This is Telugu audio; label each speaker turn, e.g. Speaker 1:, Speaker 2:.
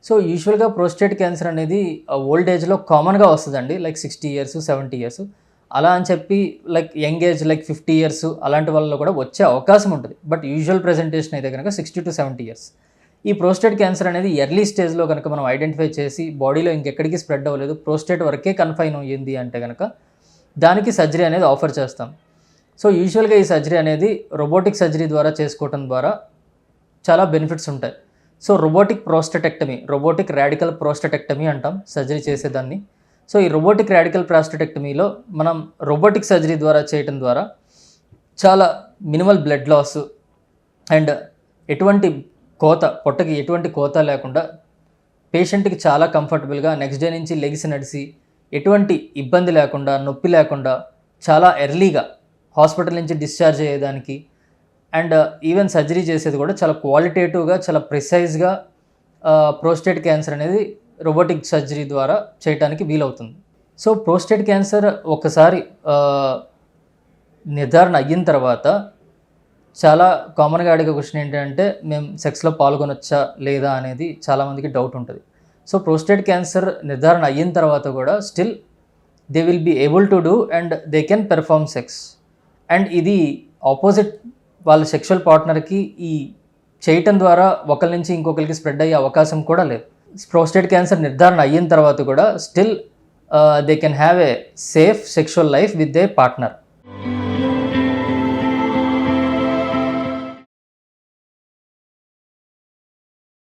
Speaker 1: సో యూజువల్గా ప్రోస్టేట్ క్యాన్సర్ అనేది ఓల్డ్ ఏజ్లో కామన్గా వస్తుందండి, లైక్ 60 ఇయర్స్ 70 ఇయర్స్ అలా అని చెప్పి like young age like 50 years అలాంటి వాళ్ళలో కూడా వచ్చే అవకాశం ఉంటుంది. బట్ యూజువల్ ప్రెజెంటేషన్ అయితే కనుక 60 to 70 ఇయర్స్. ఈ ప్రోస్టేట్ క్యాన్సర్ అనేది ఎర్లీ స్టేజ్లో కనుక మనం ఐడెంటిఫై చేసి బాడీలో ఇంకెక్కడికి స్ప్రెడ్ అవ్వలేదు, ప్రోస్టేట్ వరకే కన్ఫైన్ అయ్యింది అంటే కనుక దానికి సర్జరీ అనేది ఆఫర్ చేస్తాం. సో యూజువల్గా ఈ సర్జరీ అనేది రోబోటిక్ సర్జరీ ద్వారా చేసుకోవటం ద్వారా చాలా బెనిఫిట్స్ ఉంటాయి. సో రోబోటిక్ రాడికల్ ప్రోస్టెటెక్టమీ అంటాం సర్జరీ చేసేదాన్ని. సో ఈ రోబోటిక్ రాడికల్ ప్రోస్టెటెక్టమీలో మనం రోబోటిక్ సర్జరీ ద్వారా చేయటం ద్వారా చాలా మినిమల్ బ్లడ్ లాస్ అండ్ పొట్టకి ఎటువంటి కోత లేకుండా పేషెంట్కి చాలా కంఫర్టబుల్గా నెక్స్ట్ డే నుంచి లెగ్స్ నడిచి ఎటువంటి ఇబ్బంది లేకుండా నొప్పి లేకుండా చాలా ఎర్లీగా హాస్పిటల్ నుంచి డిశ్చార్జ్ అయ్యేదానికి అండ్ ఈవెన్ సర్జరీ చేసేది కూడా చాలా క్వాలిటేటివ్గా చాలా ప్రిసైజ్గా ప్రోస్టేట్ క్యాన్సర్ అనేది రోబోటిక్ సర్జరీ ద్వారా చేయడానికి వీలవుతుంది. సో ప్రోస్టేట్ క్యాన్సర్ ఒకసారి నిర్ధారణ అయిన తర్వాత చాలా కామన్గా అడిగే క్వశ్చన్ ఏంటంటే మేము సెక్స్లో పాల్గొనొచ్చా లేదా అనేది చాలామందికి డౌట్ ఉంటుంది. సో ప్రోస్టేట్ క్యాన్సర్ నిర్ధారణ అయిన తర్వాత కూడా still they will be able to do and they can perform sex. And ఇది ఆపోజిట్ వాళ్ళ సెక్షువల్ పార్ట్నర్కి ఈ చేయటం ద్వారా ఒకరి నుంచి ఇంకొకరికి స్ప్రెడ్ అయ్యే అవకాశం కూడా లేదు. ప్రోస్టేట్ క్యాన్సర్ నిర్ధారణ అయిన తర్వాత కూడా still they can have a safe sexual life with they partner.